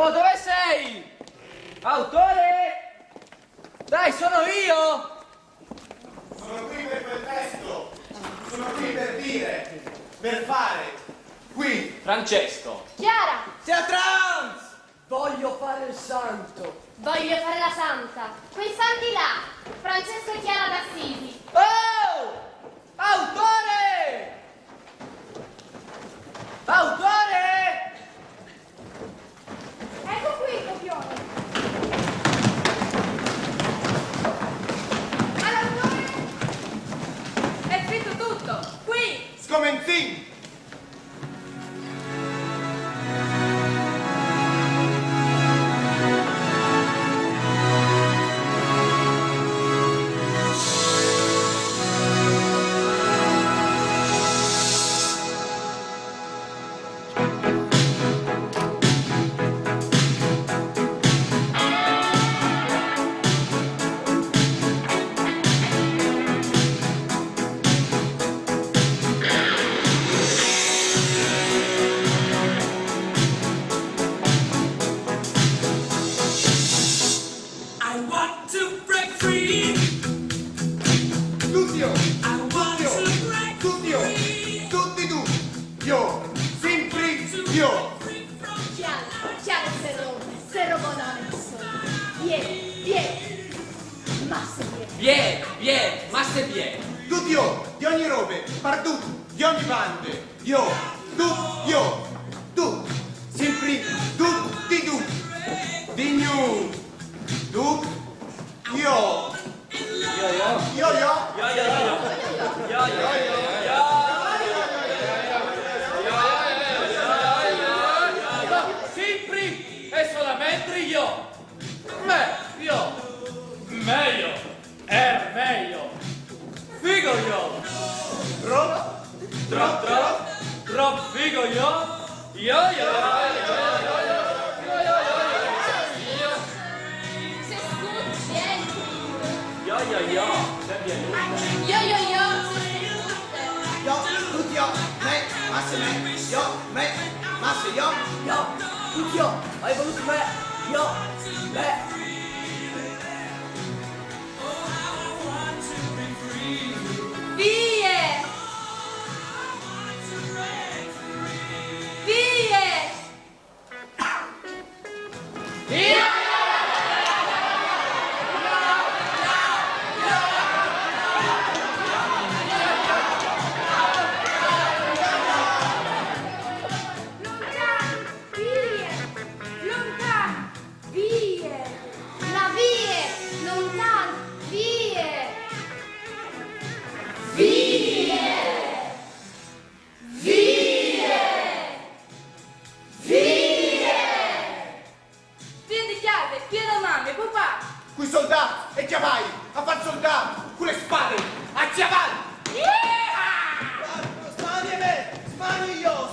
Oh, dove sei? Autore? Dai, sono io! Sono qui per quel testo, sono qui per dire, per fare, qui. Francesco. Chiara! Sia trans! Voglio fare il santo. Voglio fare la santa. Quei santi là, Francesco e Chiara d'Assisi. Oh! Autore! Autore! Ecco qui, copione. All'autore? È scritto tutto. Qui. Scomenzin! Hai voluto me, io, me. Vie! Vie! Via! Qui soldati e chiavai a far soldato, con le spade, a chiavare!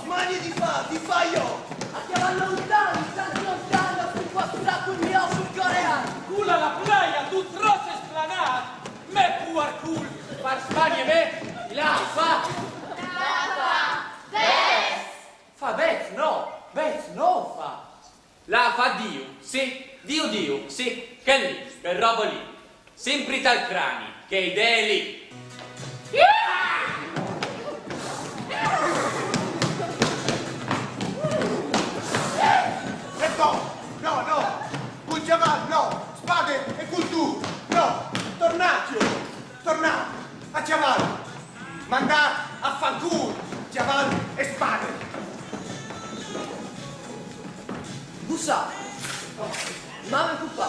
Smani di fa io! A chiamare lontano, tanto lontano, sul quattro il mio sul coreano. Culla la playa, tu trosse splanat! Me puar cul! Par Spagna me! La fa! Fa bez no fa! La fa Dio, sì, Dio, sì, che lì, che roba lì. Sempre tal crani, che idee lì. E no, col chiavar, no, spade e cultura, no, tornate, a chiavar, mandate a fanculo, chiavar e spade. Bussa. Mamma e papà.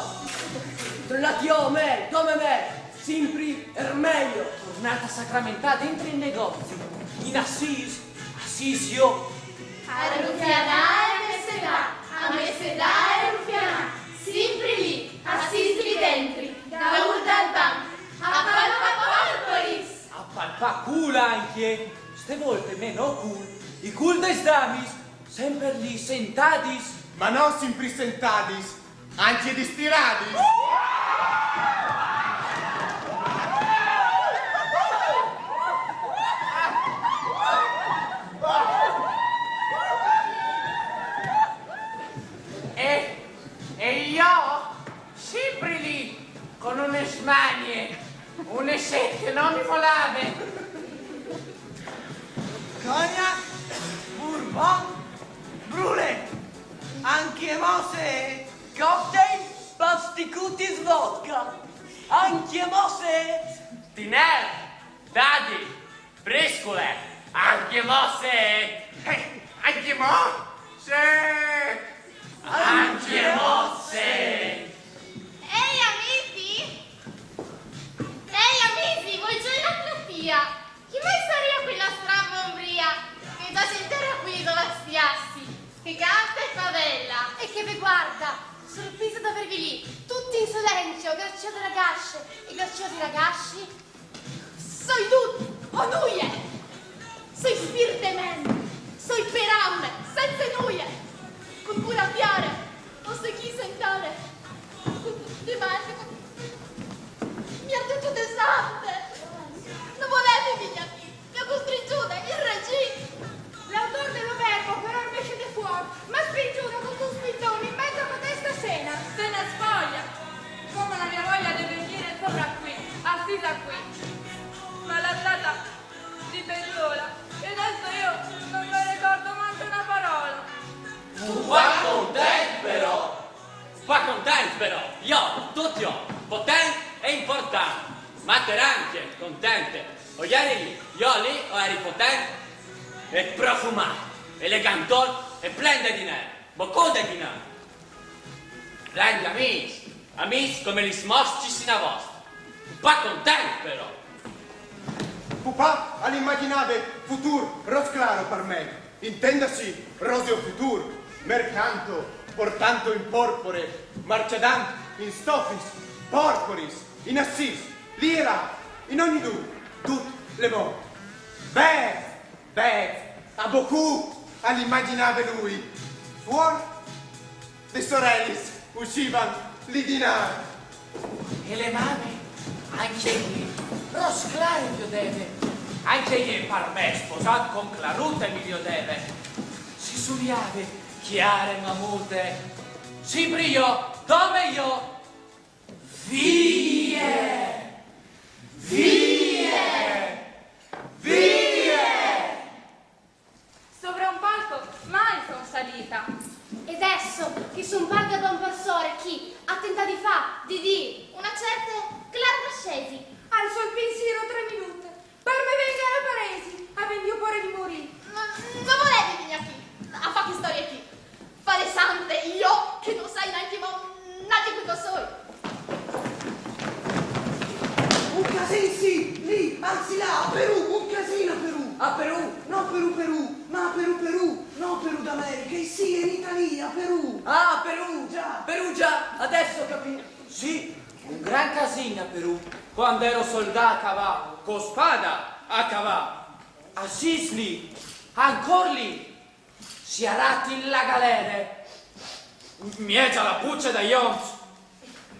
Tornati io, me, come me. Sempre er meglio. Tornata sacramentata dentro il negozio. In Assisio. A Rufianà a Messedà e Rufianà. Sempre lì, Assisi dentro. Da urda al banco. A palpapolis. A palpa cul anche. Ste volte meno cul. I cul des damis. Sempre lì sentadis. Ma non sempre sentadis, anche di stiradis. E non mi volave. Cognac, bourbon, brûlé, anche mose, cocktail, pasticutis vodka, anche mose, Tiner, dadi, briscole, anche mosse. Anche mosse. Anche mosse. Ehi amici! Ehi amici, voi giù in la platea! Chi mai sarebbe quella strambombria che già c'era qui dove stiassi, che canta e favella e che vi guarda, sorpreso d'avervi lì, tutti in silenzio, graziose ragazze e graziosi ragazzi? Soi tutti, o nuie! Soi spirite men, soi peraune, senza nuie, con cura piare, o se chi sentare, di me, mi ha detto desante, non volete vigliati, mi ha costringiuta, il regime. L'autore dello verbo però invece di fuori, ma spingiuto con un spintone in mezzo a codesta cena. Se ne spoglia, come la mia voglia di venire sopra qui, assisa qui. Ma l'ha data di bellula e adesso io non mi ricordo manco una parola. Pas content però, io, tutti io, potente e importante, ma te anche contente. O io lì o eri potente e profumato, elegantone e plein de dinero, beaucoup de dinero. Plein di amici come li smosci na vostra. Pas content però. Pupà all'immaginare futur ros claro per me, intendasi roseo futur, mercanto, portanto in porpore, marciadant, in stofis, porporis, in assis, lira, in ogni tut le mo. A beaucoup all'immaginare lui, fuori de sorellis uscivan li dinari. E le mamme, anche lì, rosclare mio deve. Anche io par me sposato con Clarute mio deve. Si suliave, chiare mamute. Si brio, dove io? Vie! Sopra un palco mai son salita. E adesso che son palga da un passore, chi a tenta di fa, di di, una certa Clara Scesi. Alzo il pensiero 3 minuti, per me vengano paresi, avendo io cuore di morire. Non volete venire qui, a fa che storia qui. Fare sante io, che non sai neanche neanche qui cosa sono. un casino sì, lì, anzi là, a Perù, un casino a Perù, non Perù, ma Perù, non Perù d'America, e sì, in Italia, a Perù. Ah, Perù! Già. Perù già, adesso capisco. Sì, un gran casino a Perù. Quando ero soldato a cavallo, con spada a cavallo. A Sicily, ancora lì. Si arati in la galera. Mieta la puccia da Jones.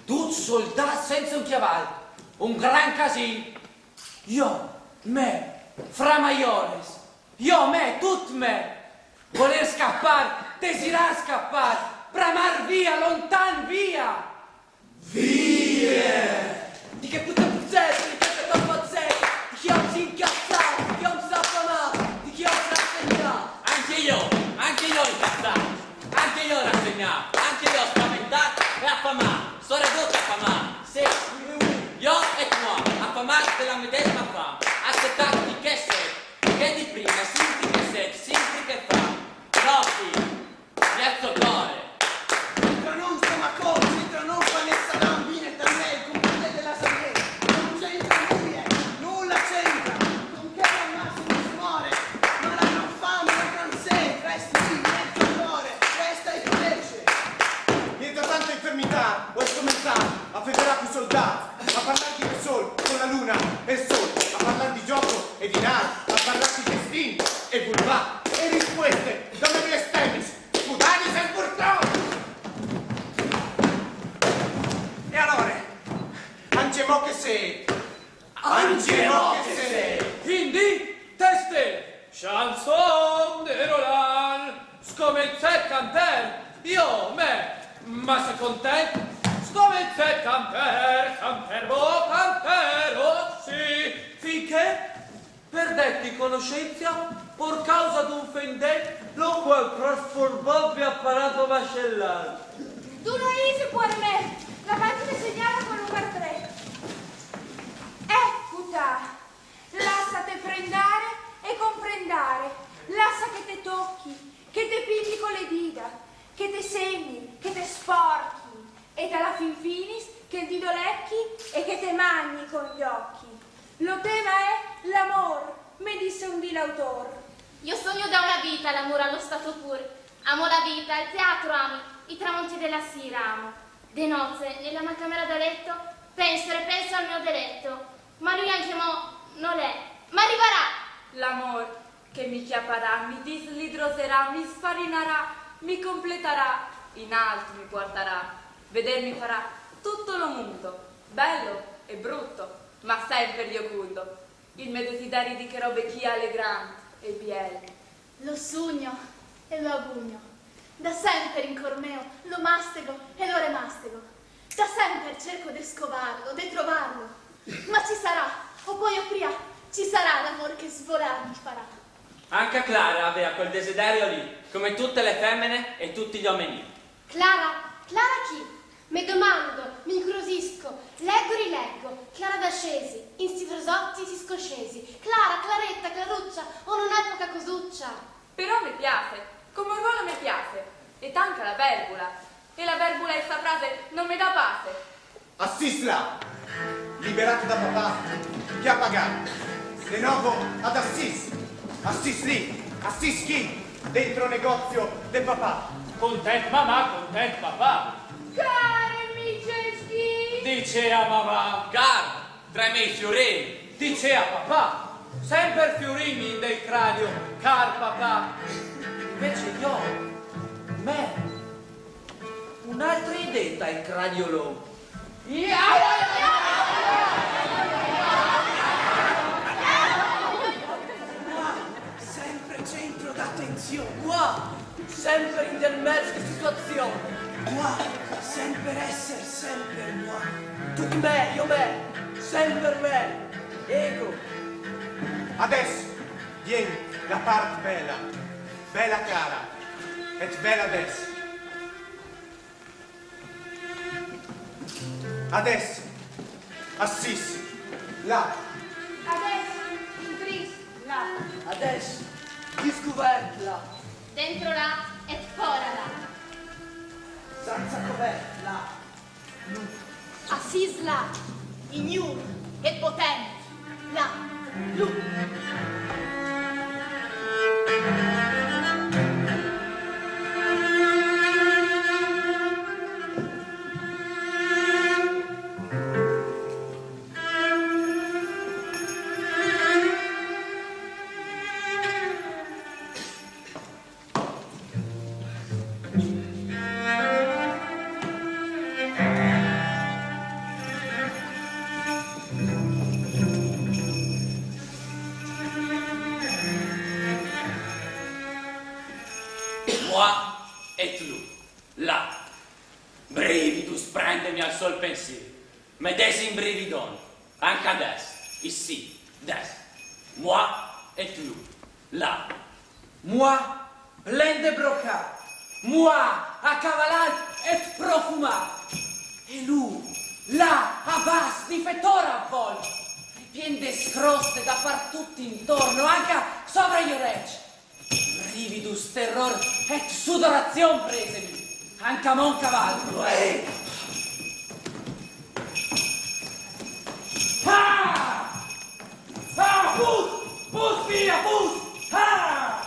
Tutti soldati senza un chiavallo. Un gran casino. Io, me, fra maiores. Io, me, tut me. Voler scappare, desirar scappare. Bramar via, lontan via. Di che puttana puzzette, di che puttana pazzette, di chi ho incazzato, di chi ho affamato, di chi ho rassegnato. Anche io incazzato, anche io rassegnato, anche io spaventato e affamato. Sono ridotto affamato, sì. Io e tu, affamati della medesima fame, accettati di che sei, che di prima, simpli che sei, simpli che fa. Troppi, piazzo cuore. Tra non stiamo così, tra non fa né salambine da me, con quelle della saletta, non c'entra nulla c'entra, con che al massimo si muore, ma la gran fame, la gran sete, resti lì, mezzo al cuore, resta e cresce. Dietro tanta infermità, vuoi scommettere a federare più soldati, a parlarti del sol con la luna e il sol, a parlare di gioco e di nave, a parlarti di destini e vulva e risposte da me estemis, scudanis e portoni. E allora, anche mo che sei, Quindi, teste, chanson de Roland, scomezzet canter, io, me, ma se contento, scomezzet canter, oh sì, che perdetti conoscenza por causa d'un fendè lo qual trasformò apparato mascellare. Tu lo easy per me. La pagina segnala con numero 3. Eccuta. Lassate prendare e comprendare. Lassa che te tocchi, che te pigli con le dita, che te segni, che te sporchi. E alla fin finis che il dito lecchi e che te mangi con gli occhi. Lo tema è l'amor, me disse un di l'autor. Io sogno da una vita l'amore allo stato pur. Amo la vita, il teatro amo, i tramonti della sera amo. De nozze, nella mia camera da letto, penso e penso al mio deletto. Ma lui anche mo non è, ma arriverà. L'amor che mi chiapparà, mi dislidroserà, mi sfarinarà, mi completerà, in alto mi porterà. Vedermi farà tutto lo mondo, bello e brutto, ma sempre iocundo. Il mio desiderio di che robe chi allegranti e bielle. Lo sogno e lo agugno. Da sempre in cor meo lo mastego e lo remastego. Da sempre cerco di scovarlo, di trovarlo. Ma ci sarà, o poi o prima, ci sarà l'amor che svolar mi farà. Anche Clara aveva quel desiderio lì, come tutte le femmine e tutti gli uomini. Clara chi? Mi domando, mi incuriosisco, leggo e rileggo. Clara d'Ascesi, in sti versotti si scoscesi. Clara, Claretta, Claruccia, o un'epoca cosuccia. Però mi piace, come un ruolo mi piace, e tanca la verbula. E la verbula in sta frase non mi dà pace. Assisla, liberato da papà, che ha pagato. De nuovo ad Assis. Assis lì, Assis chi? Dentro negozio del papà. Content mamma, content papà. Cari amici, Dicea mamma, Car, tra i miei fiorini. dicea papà. Sempre fiorini del cranio, car papà. Invece io, me, un'altra idea dal cranio longo. Sempre centro d'attenzione. Qua, sempre in del mezzo situazione. Qua, sempre essere, sempre moi. Tutti me, io me, sempre me, ego. Adesso vieni la parte bella, bella cara, et bella adesso. Adesso, Assis, là, adesso in tris, là. Adesso, discovertla. Dentro là et fora là. Senza cov'è, là. Assis là, ignur e potente. Là, lu. Moi et lui, là. Brividus prendemi al sol pensiero. Medesi in brividone. Anche adesso, ici, adesso. Moi et lui, là. Moi, plein de brocat. Moi, accavalat et profumat. E lui, là, a bas, di fettora avvolto. Pien de scroste da far tutti intorno, anche sopra gli orecchi. Brividus terror et sudorazion presemi. Anche a mon cavallo, Ah! Ah, pus via, pus! Ah!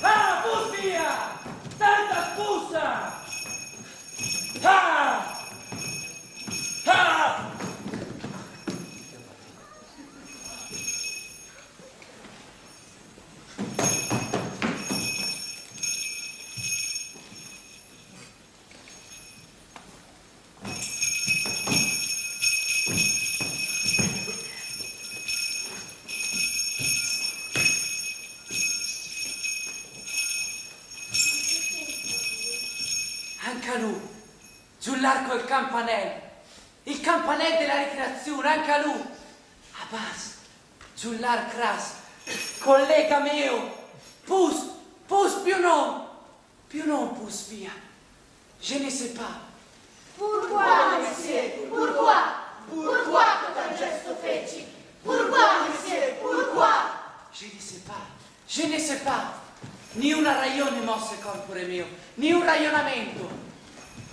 Ah, pus via! Tanta spussa! Ah! Ah! Anche a lui, giù l'arco e il campanello della ricreazione, anche a lui, a base, Giullar cras, collega mio, pus più non pus via. Je ne sais pas. Pourquoi, monsieur? Pourquoi? Pourquoi quel gesto feci? Pourquoi, monsieur? Pourquoi? Je ne sais pas. Ni una ragione mosse corpore mio, ni un ragionamento.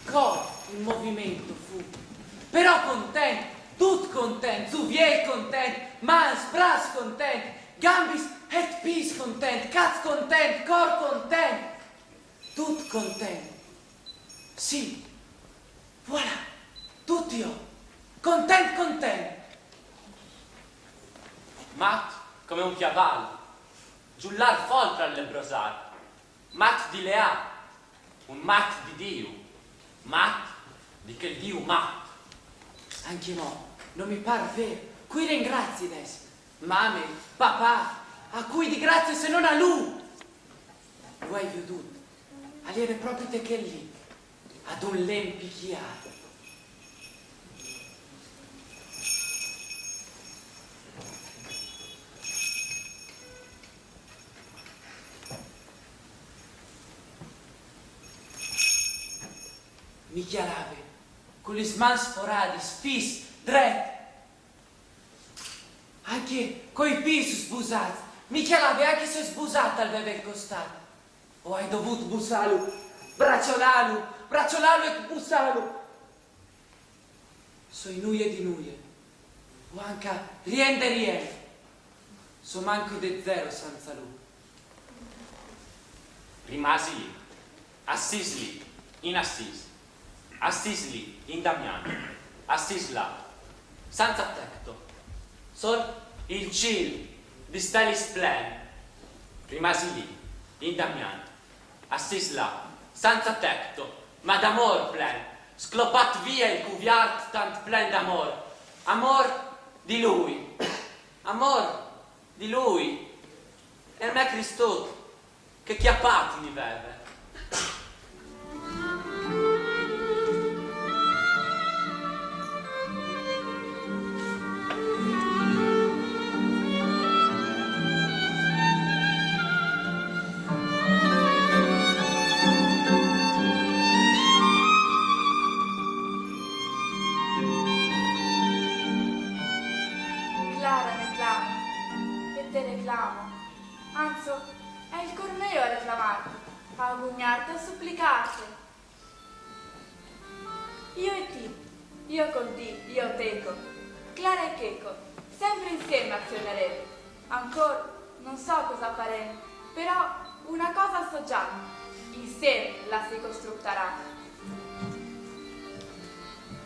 Cor il movimento fu. Però content, tut content, tu viei content, mans, bras content, gambis et pis content, caz content, cor content, tut content. Sì, voilà, tutti io, content. Mat come un chiavallo, giullar foltra al lebrosar, mat di Lea, un mat di Dio, mat di che Dio mat. Anche mo, non mi par vero, qui ringrazi des, mame, papà, a cui di grazie se non a lui. Lo hai veduto, aliene proprio te che lì, ad un lempicchiato. Mi chiarave, con gli smans sporadis, fis, dret. Anche coi pis sbusati, mi chiarave anche se sbusata al beve costato. O hai dovuto bussarlo, bracciolalu e bussarlo. Soi nuie di nuie, o anche rien. So manco de zero senza lui. Rimasi lì, assis lì, in Assis, assis lì, in Damiano, assis là, senza tetto, sol il ciel di stelle splende. Rimasi lì, in Damiano, assis là, senza tetto, ma d'amor plen, sclopat via il cuviart tant plen d'amor, amor di lui, e me Cristo, che chiappati mi veve. Clara reclama, e te reclamo. Anzi, è il cor mio a reclamarti, a agugnarti, a supplicarti. Io e ti, io con ti, io teco, Clara e Checo, sempre insieme azioneremo. Ancora non so cosa faremo, però una cosa so già, insieme la si costrutterà.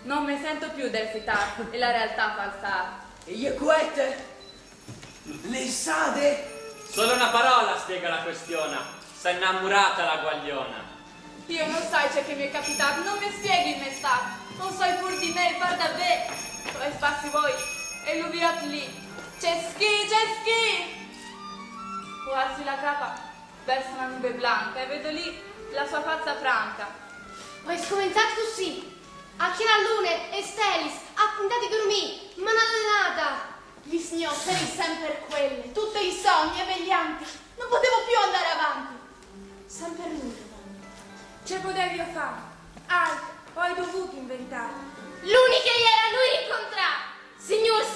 Non mi sento più del fitato e la realtà falsata. E io quete? Le sade? Solo una parola spiega la questione. S'è innamorata la guagliona. Io non sai ciò che mi è capitato, non mi spieghi il me stato. Non sai pur di me, par davvero. Dove spassi voi? E lui virat lì. C'è schi! Può alzi la capa verso una nube blanca e vedo lì la sua faccia franca. Hai scominciato così. Anche la luna e stelis, appuntati dormì, ma nada. Gli sgnotteri sempre quelle, tutti i sogni e veglianti. Non potevo più andare avanti. Sempre nulla. Ce potevi fare, altro, o hai dovuto inventare. L'unica era lui incontrare. Signor,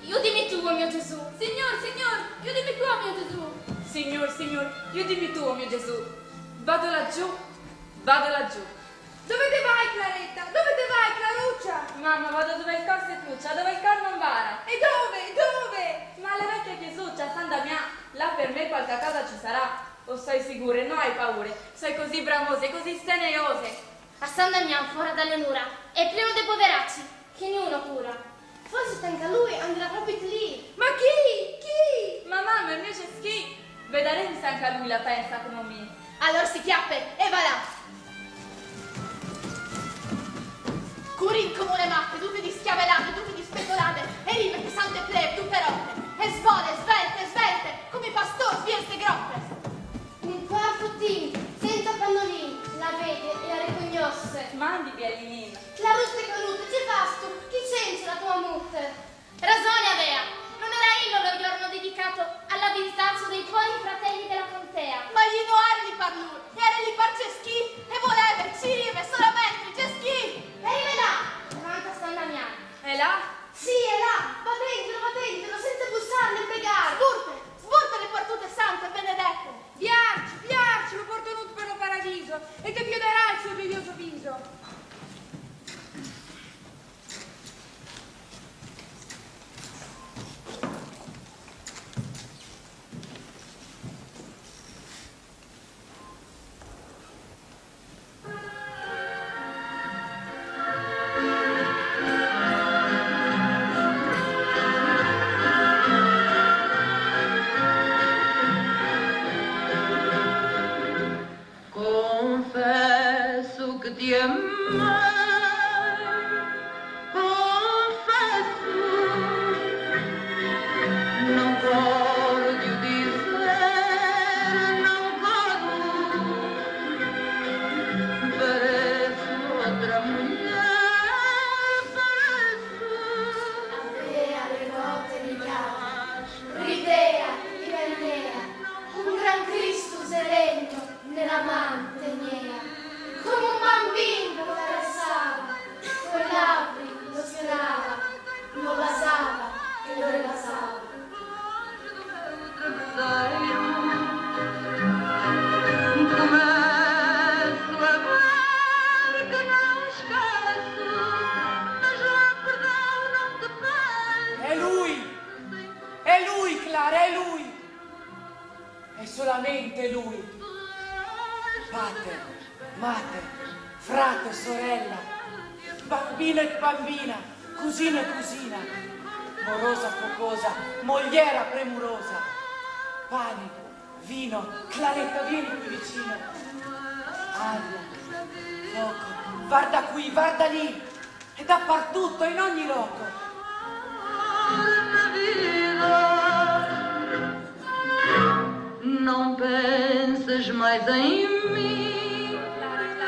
io dimmi tu, mio Gesù. Signor, io dimmi tu, mio Gesù. Signor, io dimmi tu, mio Gesù. Vado laggiù. Dove te vai, Claretta? Dove te vai, Claruccia? Mamma, vado dove il cor si truccia, dove il cor non vara. E dove? Ma alla vecchia Chiesuccia, San Damià, là per me qualche cosa ci sarà. O sei sicure, no hai paure. Sei così bramose, così steneiose. A San Damiano, fuori dalle mura, è pieno di poveracci, che nessuno cura. Forse anche lui andrà proprio lì. Ma chi? Ma mamma, invece schi. Vedremo se anche lui la pensa come me. Allora si chiappe e va là. Curi in comune matte, tutte di schiavellate, tutte di speculate, e rivete sante plebe, tutte rotte, e svole, svelte, come pastor svieste grotte. Un quarto team, senza pannolini, la vede e la ricognosse. Mandi Bialinin. La rutte che ci fastu, chi c'entra la tua mutte? Ragione avea, non era io lo destinato alla vistanza dei tuoi fratelli della contea. Ma gli noari li parlu, era li par ceschi, e voleva, ci rive, solamente ceschi. Ehi là, davanti a San Damiano. E là? Sì, è là, va dentro, senza bussarle e pregare. Sburte le partute sante e benedette. Viarci, lo porto nudo per lo paradiso e ti chiuderà il suo gioioso viso. Confesso che ti amai, confesso, non voglio dizer, non godo, pareço outra mulher, pareço. Avea le notte ricade, ridea, divennea, un gran Cristo sereno nell'amante mia, come un bambino lo caressava, con labbri lo sfiorava, lo basava e lo ribasava. Começo a ver que não esqueço, mas lá perdão não te peço. È lui, Clara, è lui. È solamente lui. Pater, mater, frate, sorella, bambino e bambina, cugino e cugina, morosa, focosa, mogliera premurosa, pane, vino, Claretta, vieni qui vicino, aria, fuoco, guarda qui, guarda lì, e dappertutto, in ogni loco. Não penses mais em mim. Clarissa,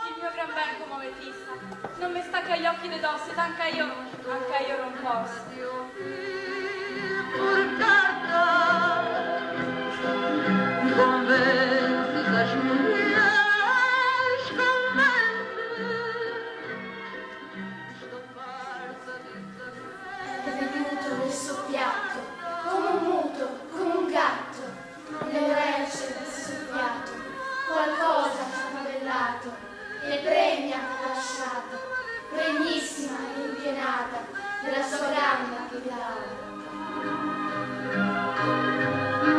il mio gran bel come fissa, non mi stacca gli occhi di dosso, anche io non posso. Por carta, convences as mulheres, convences. Estou farta de saber. È venuto nel suo piatto, come un muto, come un gatto, le orecchie del soffiato, qualcosa ci ha favellato, e pregna ha lasciato, pregnissima e impienata, della sua grande capitale.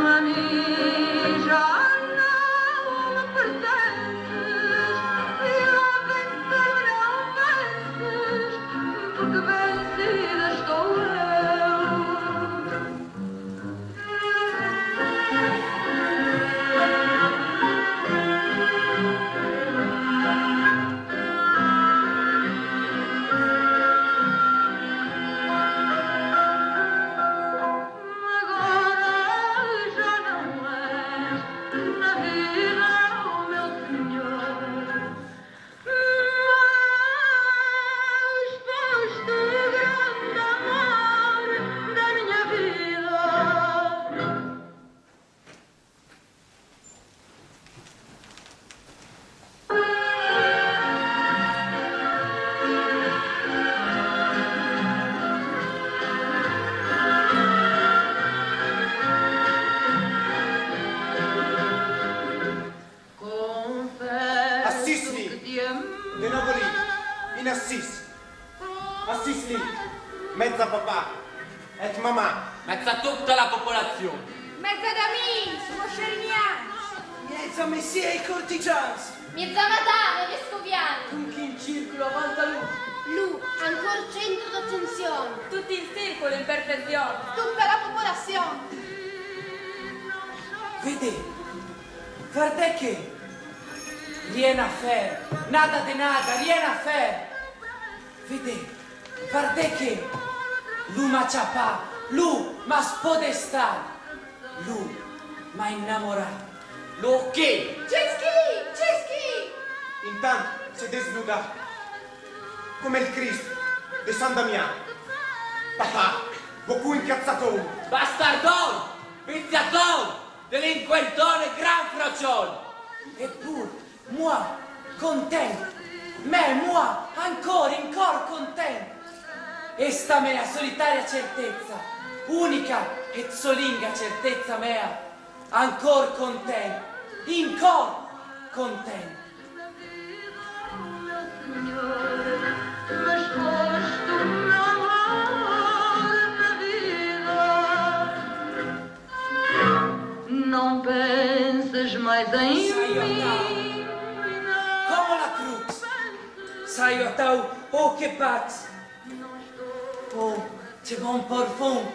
Mami, já não me pertences, e ao vencer não vences, porque vencida estou eu. De nuovo lì, in Assis. Assis lì, mezza papà, et mamà. Mezza tutta la popolazione. Mezza d'amis, mosceriniani. Mezzo messia i cortigiani. Mezza madame, vescoviani, Un chi in circolo avanti a lui. Lu, ancora centro d'attenzione. Tutti in circolo in perfezione. Tutta la popolazione. Vede, guarda che rien a faire, nada de nada, rien a faire. Vede, guarda che lui m'ha ciapà, lui m'ha spodestato, lui m'ha innamorato. Lo che? Ceschi! Intanto si è desnudato, come il Cristo di San Damiano. Papà, Goku incazzato uno. bastardon, pizziaton, delinquentone, gran frocione. Eppure, moi, content, moi, ancora, in cor content. Esta mea solitaria certezza, unica et solinga certezza mea, ancor content, in cor content. Não penses mais em Saio mim. tau, como la crux. Saio tau, oh che pax. Oh, c'è buon parfum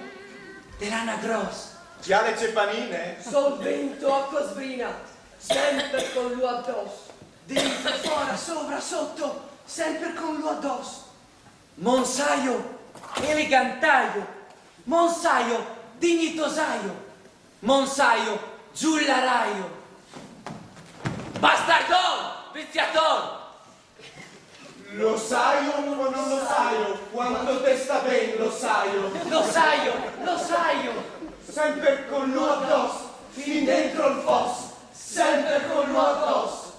de lana gross. Chi ha le ceppanine? Sol vento, acqua sbrina, sempre con lui addosso. Dentro, fuori, sopra, sotto, sempre con lui addosso. Monsaio elegantaio, monsaio dignitosaio, monsaio giullaraio. Bastardon, pizziaton. Lo sai o non lo sai? Quando te sta bene lo sai. Lo saio, Sempre con lui addosso, fin dentro il fosso, sempre con lui addosso.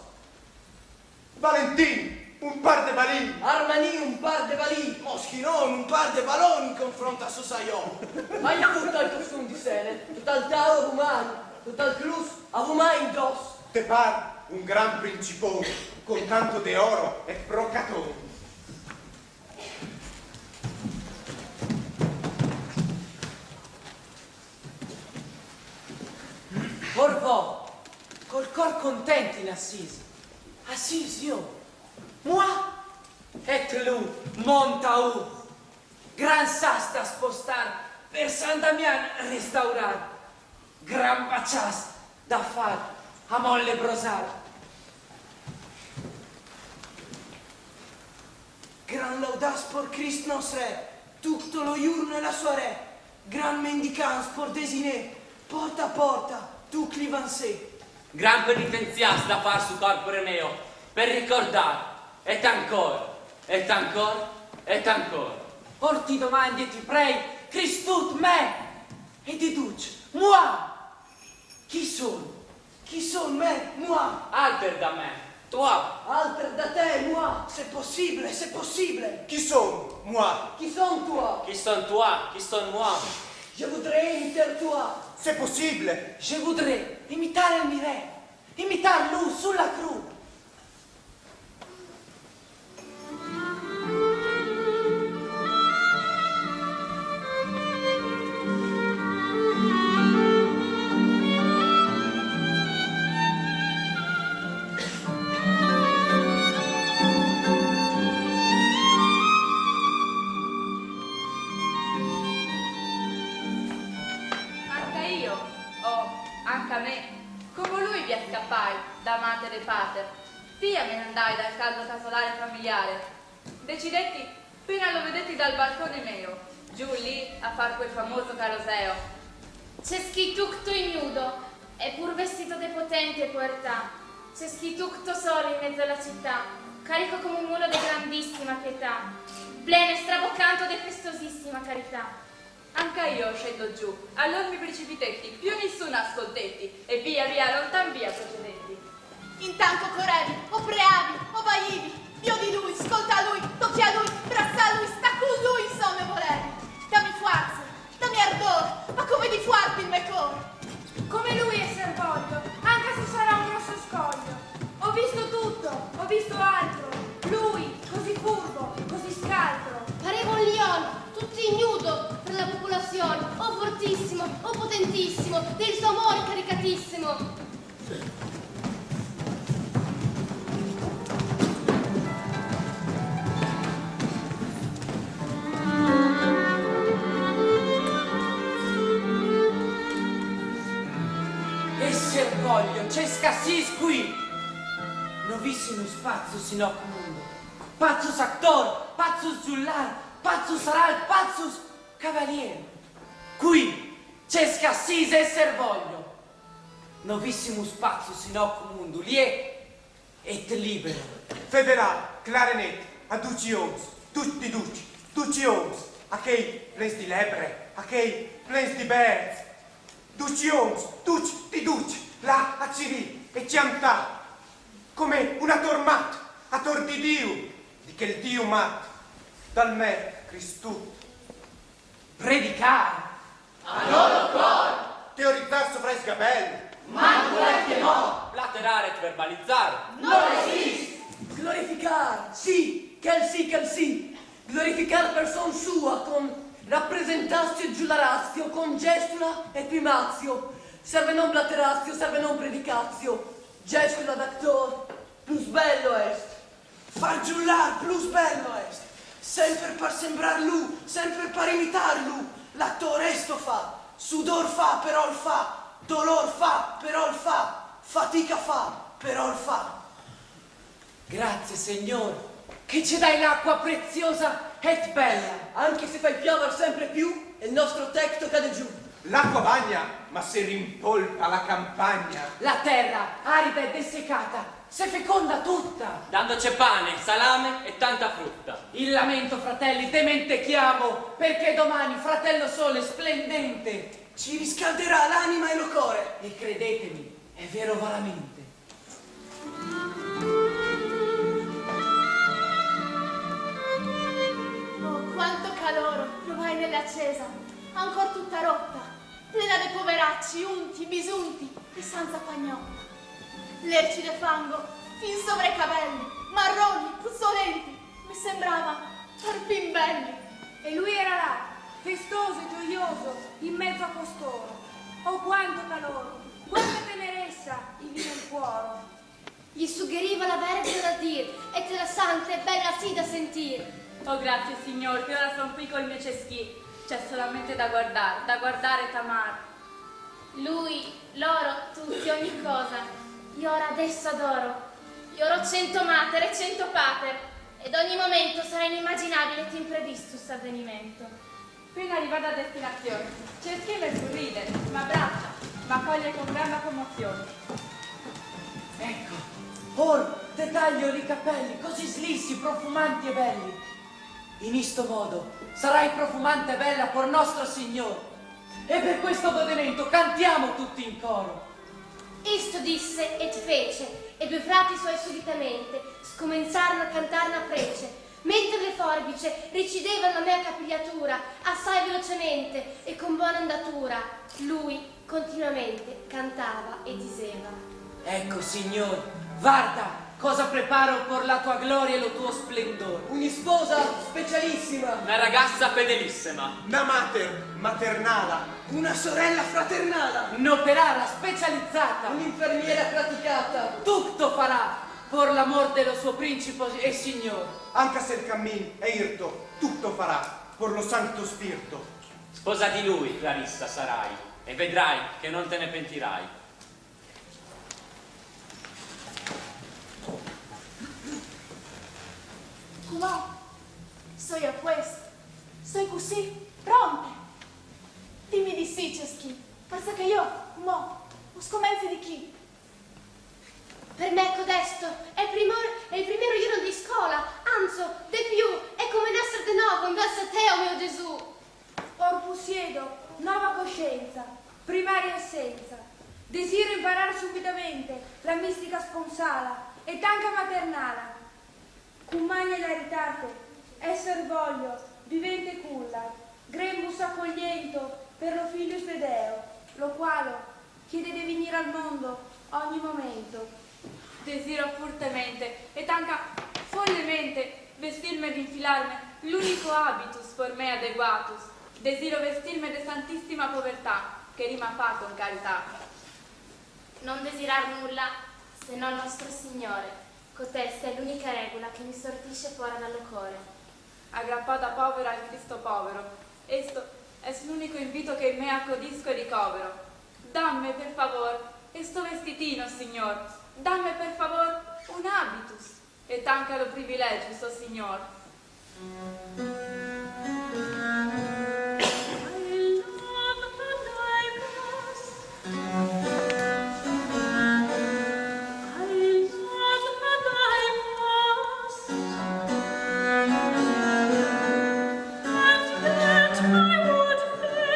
Valentin, un par de balini. Armani un par de balì, Moschino un par de balloni in confronto a Sosaiò. Hai avuto il costume di sele, tutto il tao avumani, tutto il clus avumai indosso. Te par un gran principone, con tanto de oro e brocatone. Orvo, col cor contenti in Assisi. Assisi io, moi, et lui, montaù, gran sasta spostar, per San Damian restaurar, gran bacias da far, a molle brosar. Gran laudas por Christ nos re, tutto lo iurno e la sua re, gran mendicans por desine, porta a porta, tu clivansè. Gran penitenzias da far su corpore meo, per ricordare, et ancora, et ancora, et ancora. Or ti domandi e ti prei, Christut me, e ti duce, moi, chi sono? Chi son me, moi, Alter da me, tua, alter da te, moi, c'est possible, c'est possible. Chi sono? Moi. Chi son toi? chi son tua, chi son moi. Je voudrais imiter toi. C'est possible. Je voudrais imitare il mire, imitar lui sulla cru. Anche io, oh, anche a me, come lui via scappai da madre e pater. Via me ne andai dal caldo casolare familiare. Decidetti, appena lo vedetti dal balcone meo, giù lì a far quel famoso caroseo. C'è schitucto ignudo, e pur vestito de potente puertà. C'è schitucto solo in mezzo alla città, carico come un mulo di grandissima pietà, pleno e straboccante de festosissima carità. Anche io scendo giù, allora mi precipitetti, più nessuno ascoltetti, e via via, lontan via procedetti. Intanto correvi, o preavi, o vaivi, io di lui, ascolta lui, tocchi a lui, braccia a lui, sta con lui, insomma volevi. Dammi forza, dammi ardore, ma come di forte il me core. Come lui esser voglio, anche se sarà un grosso scoglio. Ho visto tutto, ho visto altro. Lui, così furbo, così scaltro. Pareva un leone, tutto ignudo per la popolazione, o fortissimo, o potentissimo, del suo amore caricatissimo. Esser voglio, c'è scassis qui. Novissimo spazio sinoc mundo. Pazzus actor, pazzus giullar, pazzus aral, pazzus cavaliere. Qui c'è scassis esser voglio. Novissimo spazio sinoc mundo, lie et libero. Federal, clarinet, a duci ons, tutti duci, a che resti lebre. a che plens di birds, duci ons, duci di duci, là a ciri e ciantà, come una tormat, a tor di Dio, di che il Dio mat, dal me Cristù. Predicare. A loro cor. Teorizzar sopra i sgabelli. Manco che no. Platerare e verbalizzare. Non esiste. Glorificar, sì, quel sì. Glorificar person sua con rappresentatio e giularazio, con gestula e primazio. Serve non blaterazio, serve non predicazio. Gestula d'actor, plus bello est. Far giullar plus bello est. Sempre per sembrar lui, sempre per imitar lui. L'attore esto fa, sudor fa, però il fa, dolor fa, però il fa, fatica fa, però il fa. Grazie, Signore, che ci dai l'acqua preziosa e bella. Anche se fai piover sempre più, il nostro tetto cade giù. L'acqua bagna, ma se rimpolpa la campagna. La terra, arida e dessecata, se feconda tutta. Dandoci pane, salame e tanta frutta. Il lamento, fratelli, temente chiamo, perché domani, fratello sole splendente, Ci riscalderà l'anima e lo core. e credetemi, è vero veramente. Oh, quanto calore provai nell'accesa, ancor tutta rotta, plena dei poveracci, unti, bisunti e senza pagnotta. Lerci de fango, fin sopra i capelli, marroni, puzzolenti, mi sembrava tarpin belli. E lui era là, festoso e gioioso, in mezzo a costoro. Oh, quanto calore, quanta tenerezza gli vino il cuore. Gli suggeriva la vergine da dir, e te la santa e bella sì da sentir. Oh, grazie, Signore, che ora son qui col mio ceschì. C'è solamente da guardare e t'amare. Lui, loro, tutti, ogni cosa. Io ora adesso adoro. Io oro 100 mater e 100 pater, ed ogni momento sarà inimmaginabile t'imprevistus avvenimento. Appena arrivata a destinazione, ceschì me sorride, m'abbraccia, ma coglie con grande commozione. Ecco, or te taglio i capelli, così slissi, profumanti e belli. In isto modo sarai profumante e bella por nostro Signore. E per questo godimento cantiamo tutti in coro. Isto disse et fece, e due frati suoi subitamente scomenzarono a cantarne a prece, mentre le forbice recidevano la mia capigliatura assai velocemente e con buona andatura. Lui continuamente cantava e diceva: Ecco, Signore, guarda cosa preparo per la tua gloria e lo tuo splendore. Una sposa specialissima. Una ragazza fedelissima. Una mater maternala. Una sorella fraternala. Un'operara specializzata. Un'infermiera praticata. Tutto farà per l'amor dello suo principe e Signore. Anche se il cammin è irto, tutto farà por lo Santo Spirito. Sposa di lui, Clarissa, sarai, e vedrai che non te ne pentirai. Cumò, so io questo, sono così, pronte. Dimmi di sì, Ceschi, perché io, mo, ho scomenze di chi? per me codesto è il primo giorno di scuola, anzi, de più, è come nascere di nuovo in verso te, o mio Gesù. Or possiedo nuova coscienza, primaria essenza. Desidero imparare subitamente la mistica sponsala e tanca maternala. Cum magna laritate, esser voglio, vivente culla, grembus accogliento per lo figlio de Deo, lo quale chiede di venire al mondo ogni momento. Desidero fortemente e tanca follemente vestirmi ed infilarmi l'unico habitus per me adeguatus. Desidero vestirmi de santissima povertà, che rima fa con carità. Non desirar nulla se non nostro Signore. Cotesta è l'unica regola che mi sortisce fuori dallo cuore. Aggrappata povera al Cristo povero, esto è l'unico invito che in me accodisco e ricovero. Dammi per favor esto vestitino, Signor, dammi per favor un habitus, e tanca lo privilegio, so Signor. And yet I would fain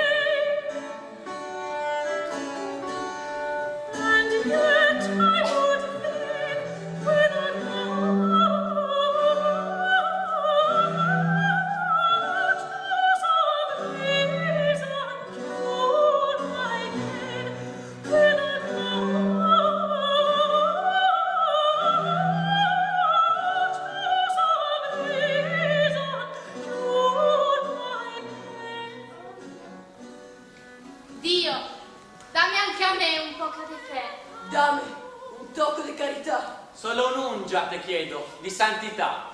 solo un'ungia te chiedo, di santità.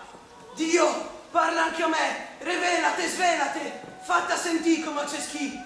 Dio, parla anche a me, rivelate, svelate, fatta sentì come c'è schifo.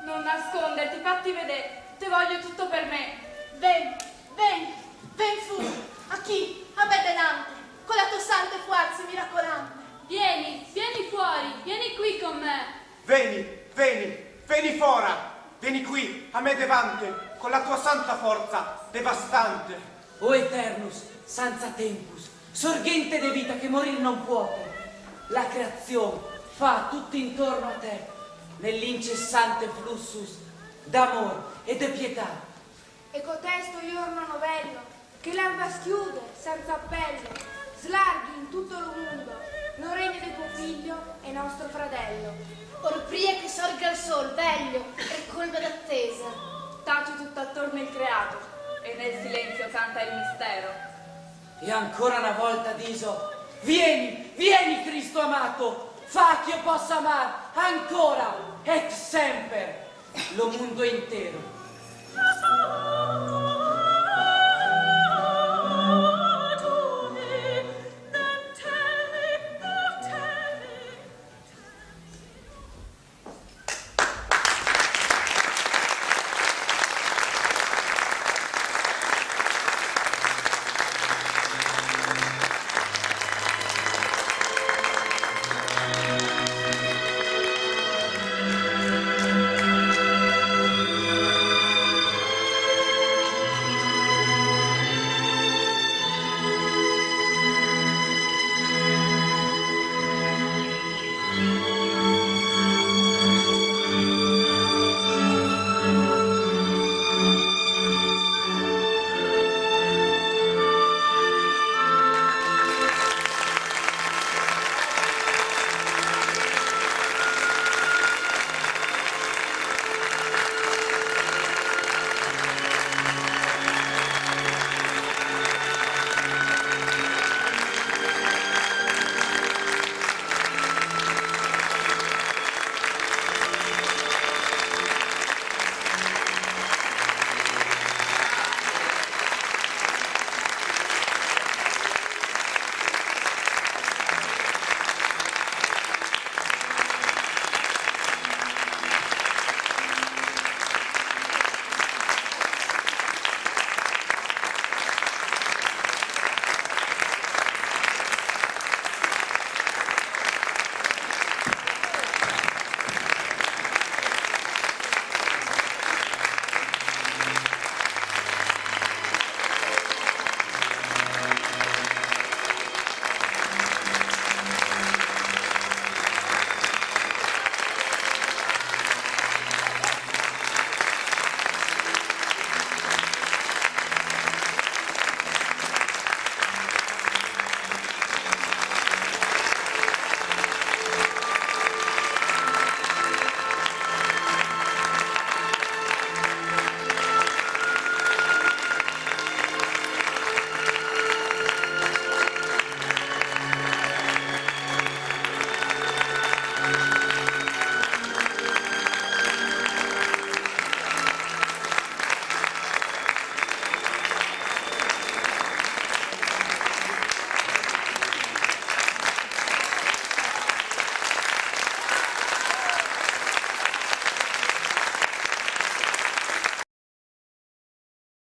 Non nasconderti, fatti vedere, te voglio tutto per me. Ven, ven fu. A chi? A me denante, con la tua santa forza miracolante. Vieni fuori, vieni qui con me. Vieni fora, vieni qui, a me devante, con la tua santa forza devastante. O Eternus, senza tempus, sorgente de vita che morir non puote, la creazione fa tutto intorno a te, nell'incessante flussus d'amor e de pietà. E cotesto giorno novello, che l'alba schiude senza appello, slarghi in tutto il mondo, lo regno di tuo figlio e nostro fratello. Or pria che sorga il sol, veglio e colma d'attesa. Tace tutto attorno il creato e nel silenzio canta il mistero. E ancora una volta diso, vieni Cristo amato, fa che io possa amar ancora et semper lo mondo intero.